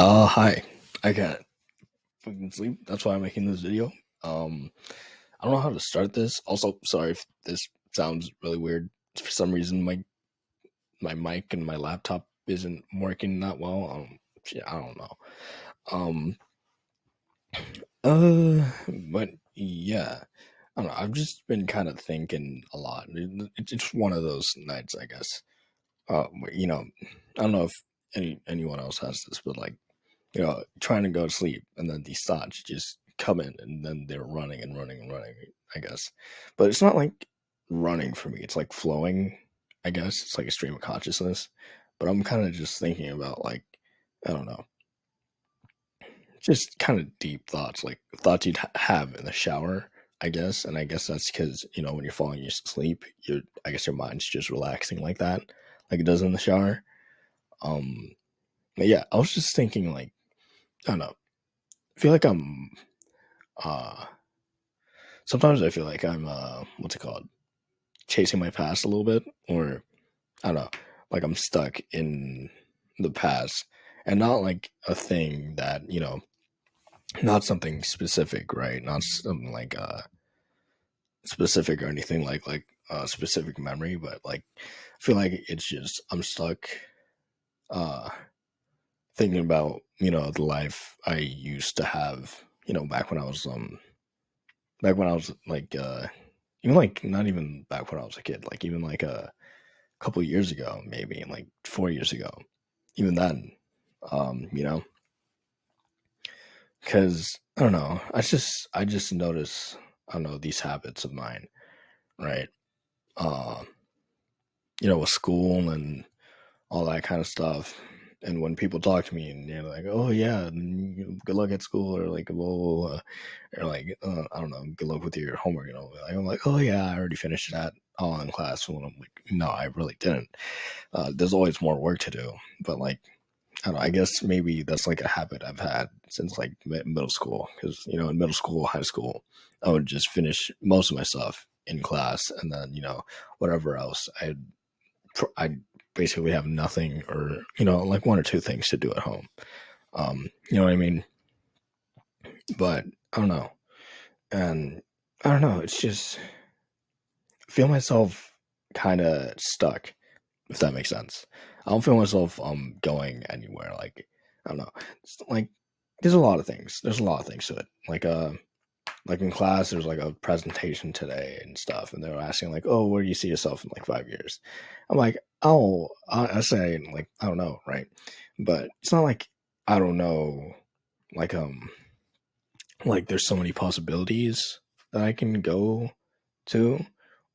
Hi. I can't fucking sleep. That's why I'm making this video. Um, I don't know how to start this. Also, sorry if this sounds really weird. For some reason, my mic and my laptop isn't working that well. Shit, I don't know. Um, but yeah, I don't know. I've just been kind of thinking a lot. It's one of those nights, I guess. I don't know if anyone else has this, but like trying to go to sleep, and then these thoughts just come in, and then they're running and running and running, I guess. But it's not like running for me, it's like flowing, I guess. It's like a stream of consciousness. But I'm kind of just thinking about, like, I don't know, just kind of deep thoughts, like thoughts you'd have in the shower, I guess. And I guess that's because, when you're falling asleep, I guess your mind's just relaxing like that, like it does in the shower. Um, but yeah, I was just thinking, like, I don't know, I feel like I'm uh sometimes I feel like I'm what's it called? Chasing my past a little bit, or I don't know, like I'm stuck in the past, and not like a thing that, not something specific, right? Not something like specific or anything like a specific memory, but like I feel like it's just I'm stuck uh thinking about, the life I used to have, back when I was like even like not even back when I was a kid, like even like a couple years ago, maybe like 4 years ago, even then, um, you know, because I don't know, I just notice, I don't know, these habits of mine, right? Uh, with school and all that kind of stuff. And when people talk to me and they're like, "Oh yeah, good luck at school," or like, "Whoa," or like, I don't know, "Good luck with your homework," like, I'm like, "Oh yeah, I already finished that all in class." When I'm like, "No, I really didn't." There's always more work to do, but like, I don't know, I guess maybe that's like a habit I've had since like middle school, because in middle school, high school, I would just finish most of my stuff in class, and then whatever else I basically have nothing, or like one or two things to do at home. You know what I mean? But I don't know, and I don't know. It's just I feel myself kind of stuck, if that makes sense. I don't feel myself going anywhere. Like, I don't know. It's like there's a lot of things. There's a lot of things to it. Like in class, there's like a presentation today and stuff, and they were asking like, "Oh, where do you see yourself in like 5 years?" I'm like, "Oh, I say like I don't know, right?" But it's not like I don't know. Like like there's so many possibilities that I can go to,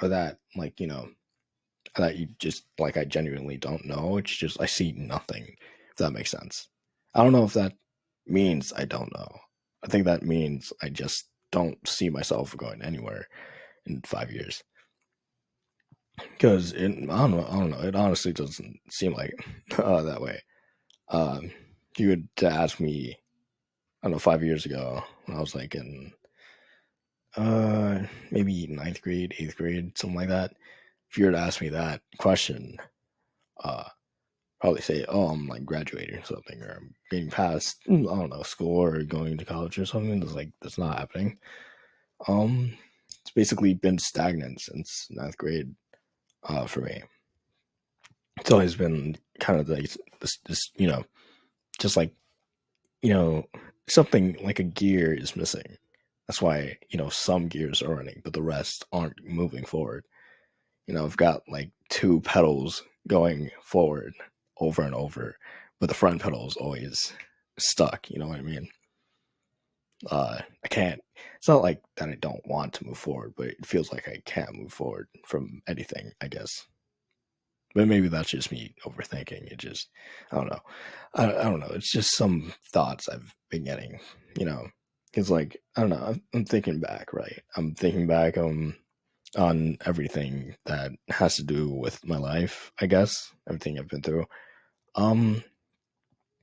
or that like that you just like I genuinely don't know. It's just I see nothing. If that makes sense. I don't know if that means I don't know. I think that means I just don't see myself going anywhere in 5 years. Because I don't know. It honestly doesn't seem like that way. If you would to ask me, I don't know, 5 years ago when I was like in maybe ninth grade, eighth grade, something like that. If you were to ask me that question, uh, probably say, "Oh, I'm like graduating or something, or I'm getting past, I don't know, school or going to college or something." That's like that's not happening. Um, it's basically been stagnant since ninth grade. For me, it's always been kind of like this, just like you know, something like a gear is missing. That's why some gears are running, but the rest aren't moving forward. I've got like two pedals going forward over and over, but the front pedal is always stuck. You know what I mean? I can't. It's not like that I don't want to move forward, but it feels like I can't move forward from anything, I guess. But maybe that's just me overthinking. It just, I don't know. I don't know. It's just some thoughts I've been getting, you know. It's like, I don't know. I'm thinking back, right? I'm thinking back on everything that has to do with my life, I guess. Everything I've been through. Um,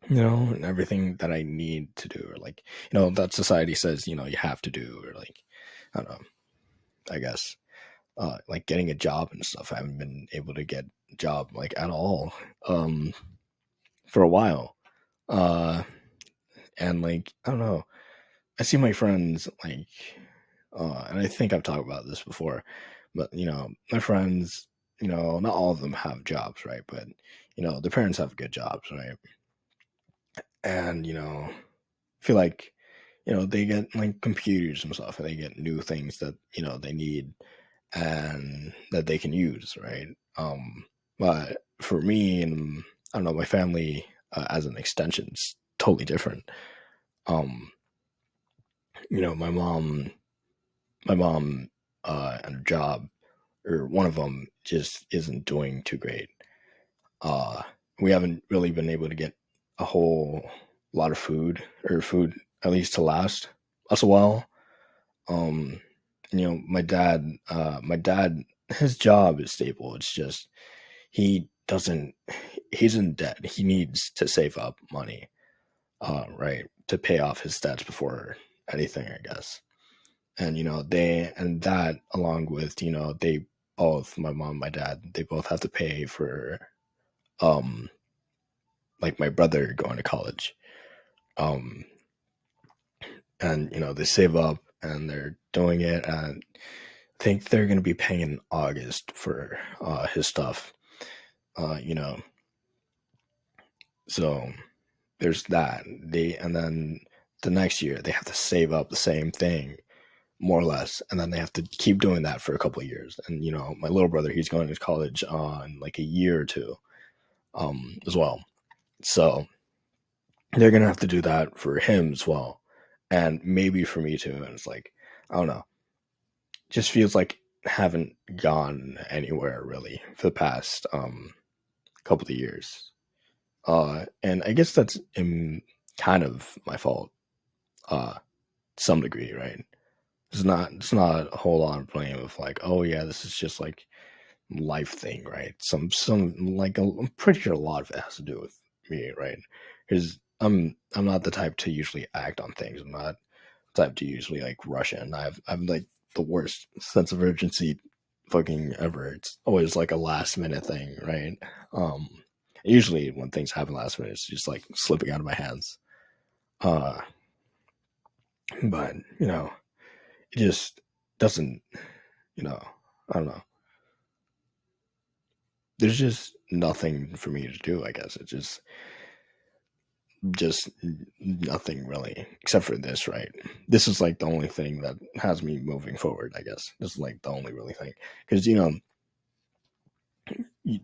and everything that I need to do, or like, that society says, you have to do, or like, I don't know, I guess. Like getting a job and stuff. I haven't been able to get a job like at all. Um, for a while. Uh And like, I don't know, I see my friends like, and I think I've talked about this before, but my friends, not all of them have jobs, right? But their parents have good jobs, right? And I feel like they get like computers and stuff, and they get new things that they need and that they can use, right? But for me and I don't know, my family as an extension is totally different. Um, my mom and her job, or one of them, just isn't doing too great. Uh, we haven't really been able to get a whole lot of food, or food at least to last us a while. Um, my dad, his job is stable. It's just he doesn't, he's in debt. He needs to save up money, right, to pay off his debts before anything, I guess. And that, along with they both, my mom, my dad, they both have to pay for um like my brother going to college. Um, and they save up and they're doing it, and I think they're going to be paying in August for his stuff. Uh, you know, so there's that. And then the next year they have to save up the same thing, more or less, and then they have to keep doing that for a couple of years. And my little brother, he's going to college in like a year or two, as well. So they're gonna have to do that for him as well, and maybe for me too. And it's like, I don't know, just feels like haven't gone anywhere really for the past couple of years. And I guess that's kind of my fault, to some degree, right? It's not a whole lot of blame of like, oh yeah, this is just like life thing, right? Some like I'm pretty sure a lot of it has to do with me, right? Because I'm not the type to usually act on things. I'm not the type to usually like rush in. I'm like the worst sense of urgency fucking ever. It's always like a last minute thing, right? Um, Usually when things happen last minute, it's just like slipping out of my hands. Uh, but it just doesn't. You know, I don't know. There's just nothing for me to do. I guess it's just nothing really, except for this. Right? This is like the only thing that has me moving forward. I guess this is like the only really thing, because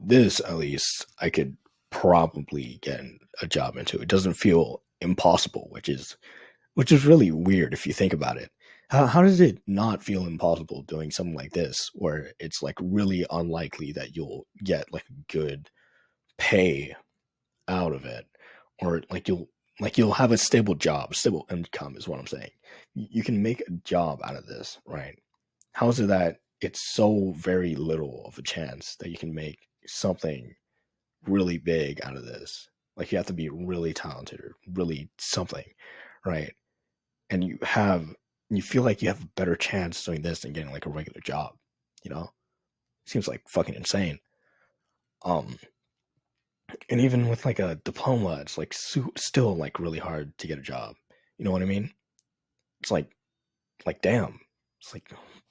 this at least I could probably get a job into. It doesn't feel impossible, which is really weird if you think about it. How does it not feel impossible doing something like this, where it's like really unlikely that you'll get like good pay out of it, or like you'll have a stable job, stable income is what I'm saying. You can make a job out of this, right? How is it that it's so very little of a chance that you can make something really big out of this? Like you have to be really talented or really something, right? And you feel like you have a better chance doing this than getting like a regular job, you know? Seems like fucking insane. Um, and even with like a diploma, it's like still like really hard to get a job. You know what I mean? It's like damn. It's like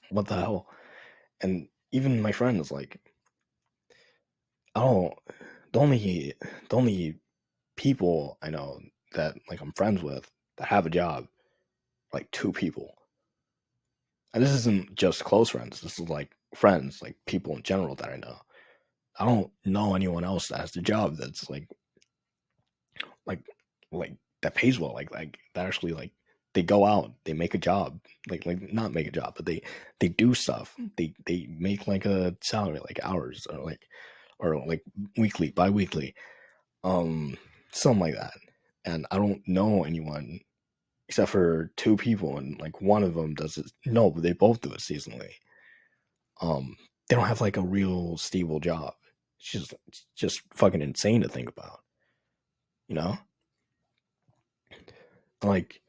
what the hell? And even my friends like, oh, the only the only people I know that like I'm friends with that have a job, like two people. And this isn't just close friends. This is like friends, like people in general that I know. I don't know anyone else that has a job that's like like that pays well, like that actually like they go out, they make a job, like not make a job, but they do stuff. They make like a salary, like hours, or like weekly, bi-weekly, um, something like that. And I don't know anyone except for two people, and like one of them does it. No, but they both do it seasonally. Um, they don't have like a real stable job. It's just fucking insane to think about, you know? Like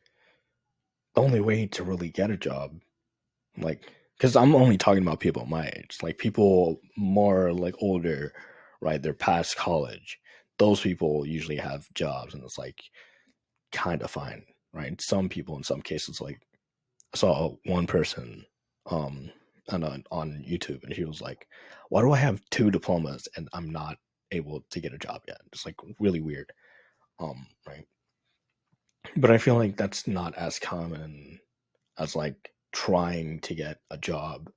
the only way to really get a job, like, because I'm only talking about people my age, like people more like older, right? They're past college. Those people usually have jobs, and it's like kind of fine, right? Some people in some cases, like I saw one person on YouTube, and he was like, "Why do I have two diplomas and I'm not able to get a job yet?" It's like really weird, right? But I feel like that's not as common as like trying to get a job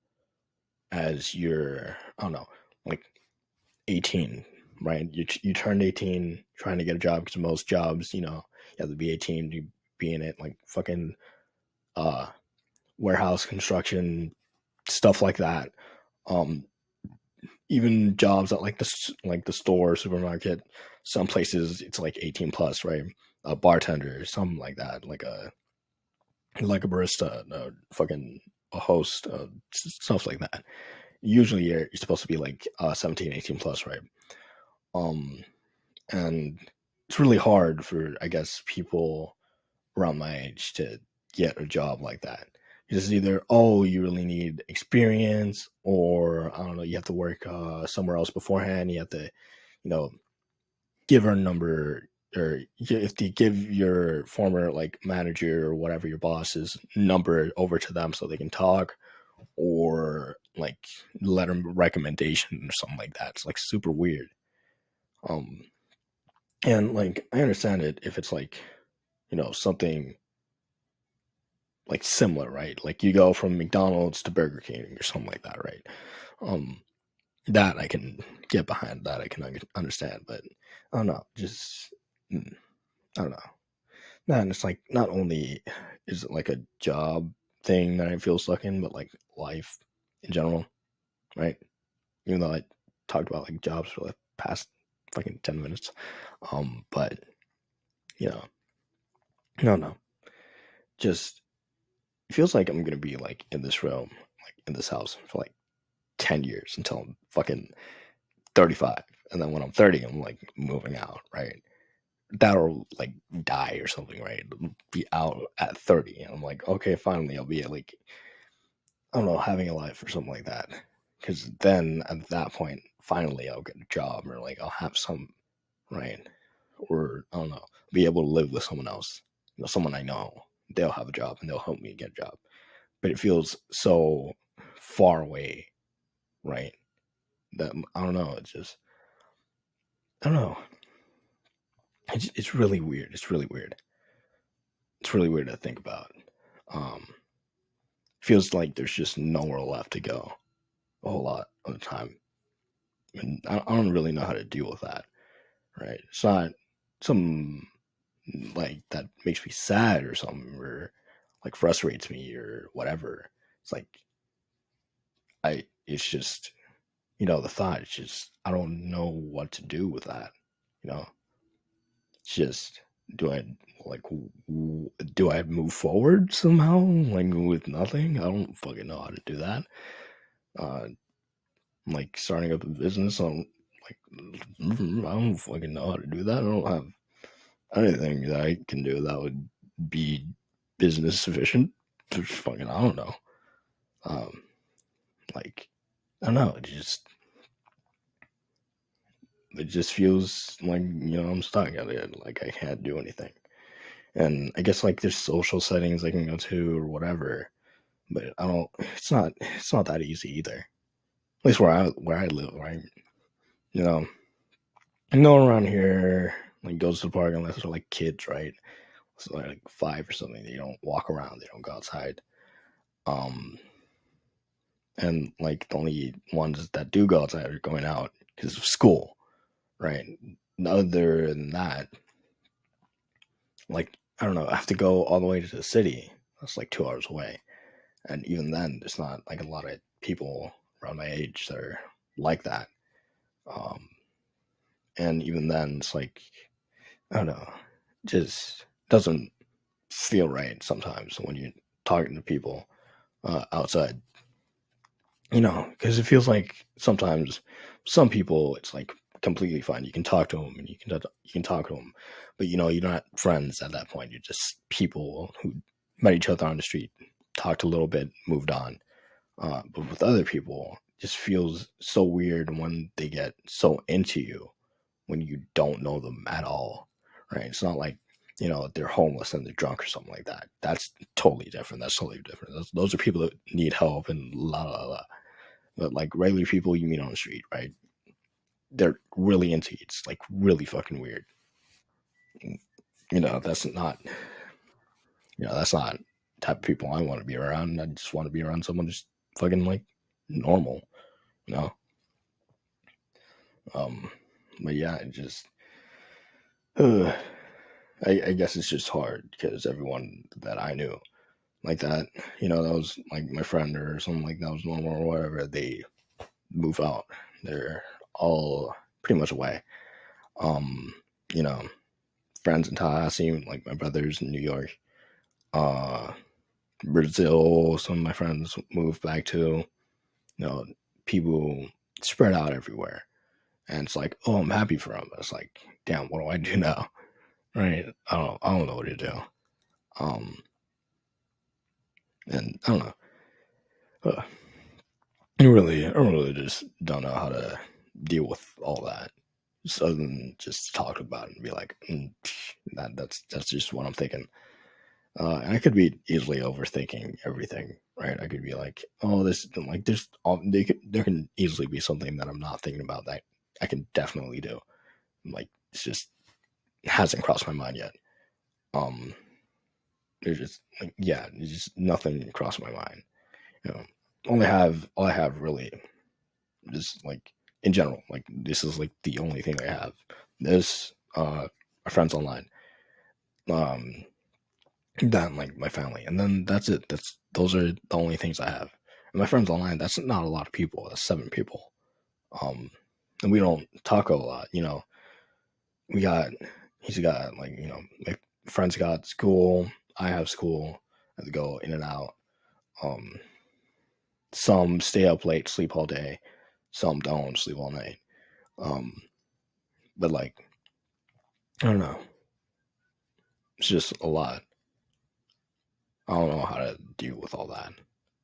as you're, I don't know, like 18, right? You turned 18 trying to get a job, because most jobs, you have to be 18 to be in it, like fucking uh warehouse construction, stuff like that. Um, Even jobs at like the store, supermarket, some places it's like 18 plus, right? A bartender, something like that, like a barista, fucking a host, stuff like that. Usually you're supposed to be like 17, 18 plus, right? Um, and it's really hard for, I guess, people around my age to get a job like that. It's either, oh, you really need experience, or I don't know, you have to work somewhere else beforehand. You have to, you know, give her a number, or if you give your former like manager or whatever, your boss's number over to them so they can talk, or like let them recommendation or something like that. It's like super weird. Um, and like I understand it if it's like, something like similar, right? Like you go from McDonald's to Burger King or something like that, right? Um, that I can get behind. That I can understand, but I don't know. Just I don't know. And it's like not only is it like a job thing that I feel stuck in, but like life in general, right? Even though I talked about like jobs for the past fucking 10 minutes, but you know, no, no, just it feels like I'm gonna be like in this realm, like in this house for like 10 years until I'm fucking 35. And then when I'm 30, I'm like moving out, right? That'll like die or something, right? Be out at 30. And I'm like, okay, finally, I'll be like, I don't know, having a life or something like that. Because then at that point, finally, I'll get a job, or like I'll have some, right? Or I don't know, be able to live with someone else, someone I know. They'll have a job and they'll help me get a job. But it feels so far away, right? That I don't know. It's just, I don't know. It's really weird. It's really weird. It's really weird to think about. Um, Feels like there's just nowhere left to go a whole lot of the time, and I don't really know how to deal with that. Right? It's not some like that makes me sad or something, or like frustrates me or whatever. It's like I. It's just the thought. It's just I don't know what to do with that. You know, it's just do I like do I move forward somehow like with nothing? I don't fucking know how to do that. Uh, like starting up a business on like I don't fucking know how to do that. I don't have anything that I can do that would be business sufficient. Fucking I don't know. Um, like I don't know. It just feels like I'm stuck at it. Like I can't do anything. And I guess like there's social settings I can go to or whatever, but I don't. It's not that easy either. At least where I live, right? You know, no one around here like goes to the park unless they're like kids, right? So they're like 5 or something. They don't walk around. They don't go outside. Um, and like the only ones that do go outside are going out because of school, right? Other than that, like I don't know, I have to go all the way to the city. That's like 2 hours away, and even then, there's not like a lot of people around my age that are like that. Um, and even then, it's like I don't know, just doesn't feel right sometimes when you're talking to people outside. Because it feels like sometimes some people it's like completely fine. You can talk to them and you can talk to them, but you're not friends at that point. You're just people who met each other on the street, talked a little bit, moved on. But with other people, it just feels so weird when they get so into you when you don't know them at all, right? It's not like they're homeless and they're drunk or something like that. That's totally different. That's totally different. Those are people that need help and la la la. But like regular people you meet on the street, right? They're really into it. It's like really fucking weird. That's not. That's not the type of people I want to be around. I just want to be around someone just fucking like normal. You know. Um. But yeah, it just. Uh, I guess it's just hard because everyone that I knew like that, that was like my friend or something like that was normal or whatever, they move out. They're all pretty much away. Um, you know, friends in Tallahassee, like my brothers in New York, uh, Brazil, some of my friends moved back to, people spread out everywhere. And it's like, oh, I'm happy for them. It's like, damn, what do I do now? Right? I don't know what to do. Um, and I don't know. Uh, I really just don't know how to deal with all that. Just other than just talk about it and be like, that's just what I'm thinking. And I could be easily overthinking everything, right? I could be like, oh, this like there can easily be something that I'm not thinking about that I can definitely do. Like it's just it hasn't crossed my mind yet. Um, there's just like yeah, there's just nothing crossed my mind. You know, all I have really just like in general, like this is like the only thing I have. This my friends online. Um that and like my family. And then that's it. Those are the only things I have. And my friends online, that's not a lot of people. That's 7 people. Um and we don't talk a lot. We got he's got like, my friends got school, I have school, I have to go in and out. Um some stay up late, sleep all day, some don't sleep all night. Um but like I don't know. It's just a lot. I don't know how to deal with all that.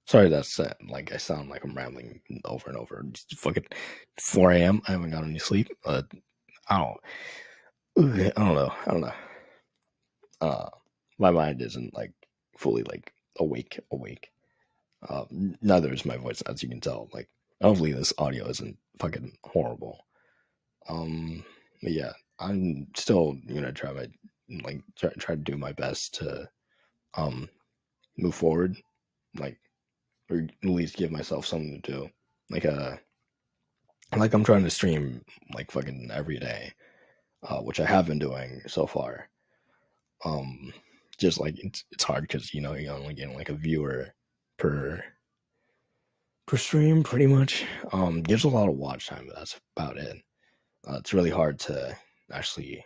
Sorry, that's it. Like I sound like I'm rambling over and over. Just fucking 4 a.m. I haven't got any sleep. I don't. I don't know. I don't know. Uh, my mind isn't like fully like awake. Awake. Neither is my voice, as you can tell. Like, hopefully this audio isn't fucking horrible. But yeah, I'm still gonna try my try to do my best to um move forward. Like or at least give myself something to do. Like I'm trying to stream like fucking every day, which I have been doing so far. Um, just like it's hard because you're only getting like a viewer per per stream, pretty much. Gives a lot of watch time, but that's about it. It's really hard to actually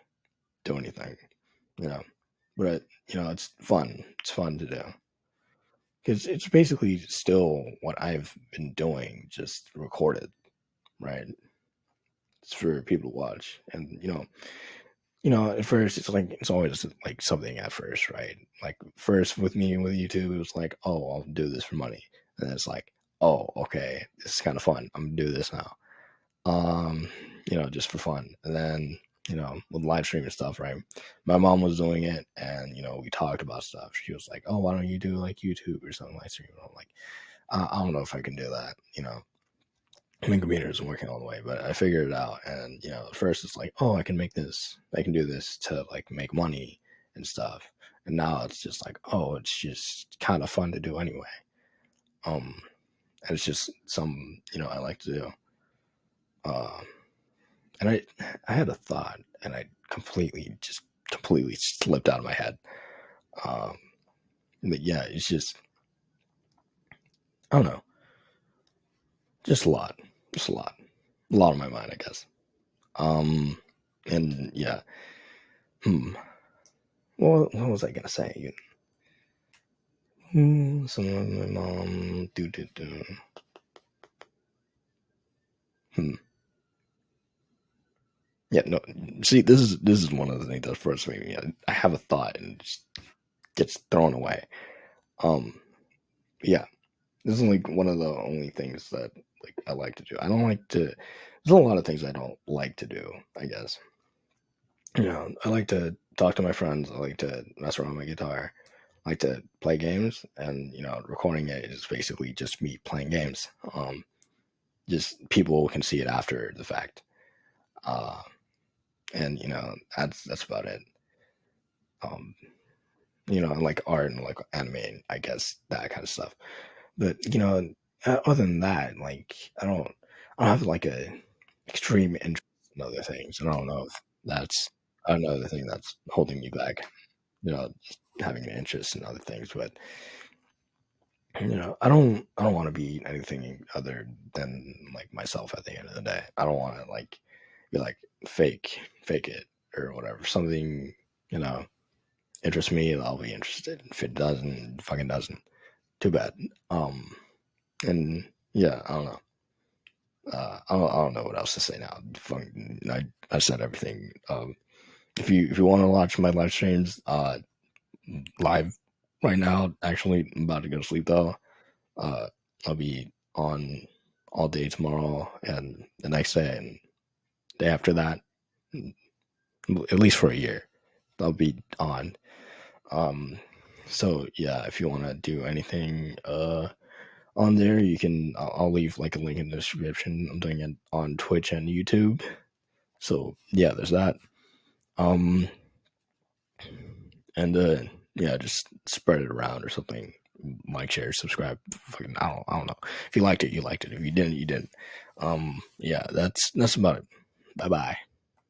do anything, you know. But it's fun. It's fun to do because it's basically still what I've been doing, just recorded, right? It's for people to watch, and at first it's like it's always like something at first, right? Like first with me with YouTube, it was like, oh, I'll do this for money, and it's like, oh, okay, this is kind of fun. I'm gonna do this now, um, just for fun. And then with live streaming stuff, right? My mom was doing it, and we talked about stuff. She was like, oh, why don't you do like YouTube or something live stream? I'm like, I don't know if I can do that. My computer isn't working all the way, but I figured it out. And at first it's like, oh, I can make this, I can do this to like make money and stuff. And now it's just like, oh, it's just kind of fun to do anyway. Um, and it's just some I like to do. Uh, and I had a thought, and I completely slipped out of my head. Um, but yeah, it's just I don't know, just a lot on my mind, I guess. And yeah, hmm. Well, what was I gonna say? Someone, my mom, do. Hmm. Yeah, no. See, this is one of the things that frustrates me. I have a thought and it just gets thrown away. Um, yeah, this is like one of the only things that like I like to do. I don't like to. There's a lot of things I don't like to do. I guess I like to talk to my friends. I like to mess around with my guitar. I like to play games, and recording it is basically just me playing games. Just people can see it after the fact, uh, and that's about it. Um, and like art and like anime, I guess that kind of stuff. But other than that, like I don't have like a extreme interest in other things. And I don't know if that's another thing that's holding me back. Just having an interest in other things. But I don't want to be anything other than like myself at the end of the day. I don't want to like be like fake it or whatever. Something you know interests me, I'll be interested. If it doesn't, fucking doesn't. Too bad. Um, and yeah, I don't know. I don't know what else to say now. I said everything. If you want to watch my live streams, live right now, actually, I'm about to go to sleep though. Uh, I'll be on all day tomorrow and the next day and day after that, at least for a year. I'll be on. Um, so yeah, if you want to do anything, on there, you can. I'll leave like a link in the description. I'm doing it on Twitch and YouTube. So yeah, there's that. Um, and yeah, just spread it around or something. Like, share, subscribe. Fucking, I don't know. If you liked it, you liked it. If you didn't, you didn't. Yeah, that's about it. Bye bye.